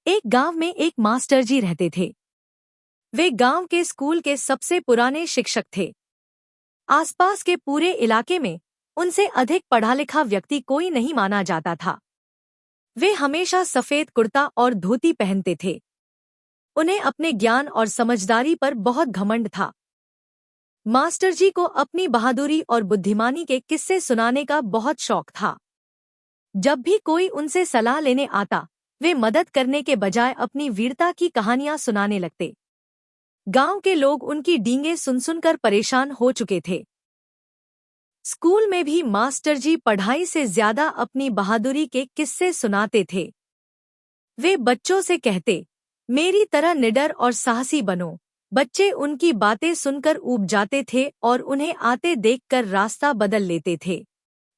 एक गांव में एक मास्टर जी रहते थे। वे गांव के स्कूल के सबसे पुराने शिक्षक थे। आसपास के पूरे इलाके में उनसे अधिक पढ़ा लिखा व्यक्ति कोई नहीं माना जाता था। वे हमेशा सफेद कुर्ता और धोती पहनते थे। उन्हें अपने ज्ञान और समझदारी पर बहुत घमंड था। मास्टर जी को अपनी बहादुरी और बुद्धिमानी के किस्से सुनाने का बहुत शौक था। जब भी कोई उनसे सलाह लेने आता, वे मदद करने के बजाय अपनी वीरता की कहानियां सुनाने लगते। गांव के लोग उनकी डींगे सुन सुनकर परेशान हो चुके थे। स्कूल में भी मास्टर जी पढ़ाई से ज्यादा अपनी बहादुरी के किस्से सुनाते थे। वे बच्चों से कहते, मेरी तरह निडर और साहसी बनो। बच्चे उनकी बातें सुनकर ऊब जाते थे और उन्हें आते देखकर रास्ता बदल लेते थे।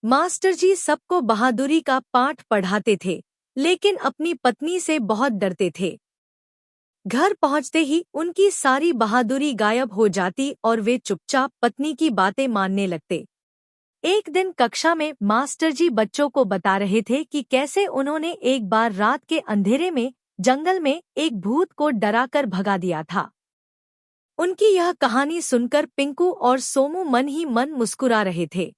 मास्टर जी सबको बहादुरी का पाठ पढ़ाते थे, लेकिन अपनी पत्नी से बहुत डरते थे। घर पहुंचते ही उनकी सारी बहादुरी गायब हो जाती और वे चुपचाप पत्नी की बातें मानने लगते। एक दिन कक्षा में मास्टर जी बच्चों को बता रहे थे कि कैसे उन्होंने एक बार रात के अंधेरे में जंगल में एक भूत को डराकर भगा दिया था। उनकी यह कहानी सुनकर पिंकू और सोमू मन ही मन मुस्कुरा रहे थे।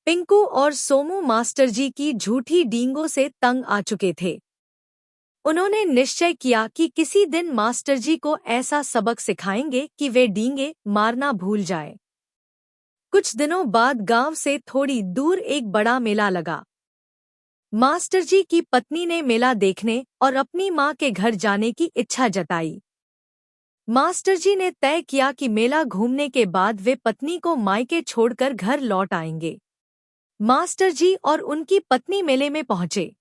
पिंकू और सोमू मास्टर जी की झूठी डींगों से तंग आ चुके थे। उन्होंने निश्चय किया कि किसी दिन मास्टर जी को ऐसा सबक सिखाएंगे कि वे डींगे मारना भूल जाए। कुछ दिनों बाद गांव से थोड़ी दूर एक बड़ा मेला लगा। मास्टर जी की पत्नी ने मेला देखने और अपनी मां के घर जाने की इच्छा जताई। मास्टर जी ने तय किया कि मेला घूमने के बाद वे पत्नी को मायके छोड़कर घर लौट आएंगे। मास्टर जी और उनकी पत्नी मेले में पहुंचे।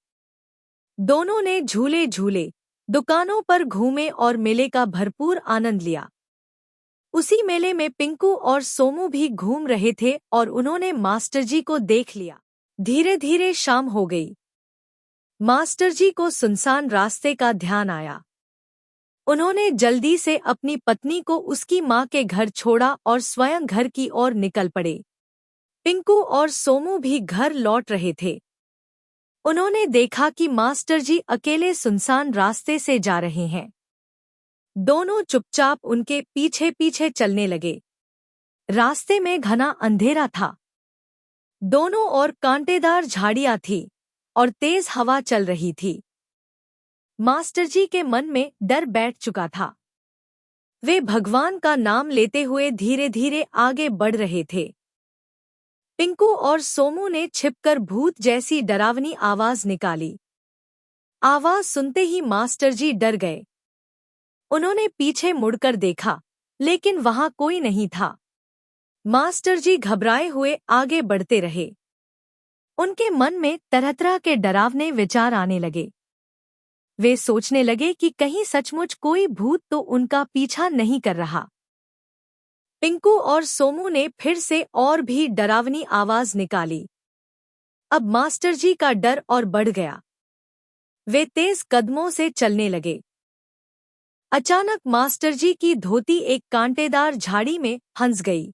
दोनों ने झूले झूले, दुकानों पर घूमे और मेले का भरपूर आनंद लिया। उसी मेले में पिंकू और सोमू भी घूम रहे थे और उन्होंने मास्टर जी को देख लिया। धीरे धीरे शाम हो गई। मास्टर जी को सुनसान रास्ते का ध्यान आया। उन्होंने जल्दी से अपनी पत्नी को उसकी मां के घर छोड़ा और स्वयं घर की ओर निकल पड़े। पिंकू और सोमू भी घर लौट रहे थे। उन्होंने देखा कि मास्टर जी अकेले सुनसान रास्ते से जा रहे हैं। दोनों चुपचाप उनके पीछे पीछे चलने लगे। रास्ते में घना अंधेरा था। दोनों ओर कांटेदार झाड़ियां थी और तेज हवा चल रही थी। मास्टर जी के मन में डर बैठ चुका था। वे भगवान का नाम लेते हुए धीरे धीरे आगे बढ़ रहे थे। पिंकू और सोमू ने छिपकर भूत जैसी डरावनी आवाज निकाली। आवाज सुनते ही मास्टर जी डर गए। उन्होंने पीछे मुड़कर देखा, लेकिन वहां कोई नहीं था। मास्टर जी घबराए हुए आगे बढ़ते रहे। उनके मन में तरह तरह के डरावने विचार आने लगे। वे सोचने लगे कि कहीं सचमुच कोई भूत तो उनका पीछा नहीं कर रहा। पिंकू और सोमू ने फिर से और भी डरावनी आवाज निकाली। अब मास्टर जी का डर और बढ़ गया। वे तेज कदमों से चलने लगे। अचानक मास्टर जी की धोती एक कांटेदार झाड़ी में फंस गई।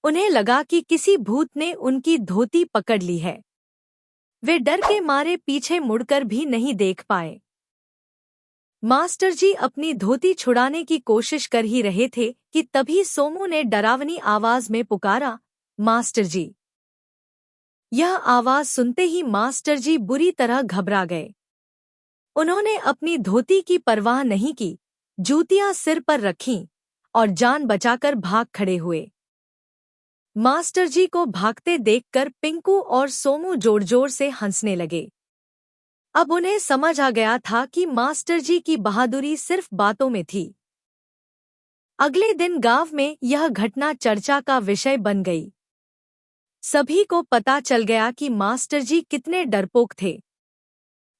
उन्हें लगा कि किसी भूत ने उनकी धोती पकड़ ली है। वे डर के मारे पीछे मुड़कर भी नहीं देख पाए। मास्टर जी अपनी धोती छुड़ाने की कोशिश कर ही रहे थे कि तभी सोमू ने डरावनी आवाज में पुकारा, मास्टर जी। यह आवाज सुनते ही मास्टर जी बुरी तरह घबरा गए। उन्होंने अपनी धोती की परवाह नहीं की, जूतियां सिर पर रखीं और जान बचाकर भाग खड़े हुए। मास्टर जी को भागते देखकर पिंकू और सोमू जोर जोर से हंसने लगे। अब उन्हें समझ आ गया था कि मास्टर जी की बहादुरी सिर्फ बातों में थी। अगले दिन गांव में यह घटना चर्चा का विषय बन गई। सभी को पता चल गया कि मास्टर जी कितने डरपोक थे।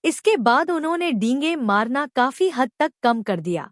इसके बाद उन्होंने डींगे मारना काफी हद तक कम कर दिया।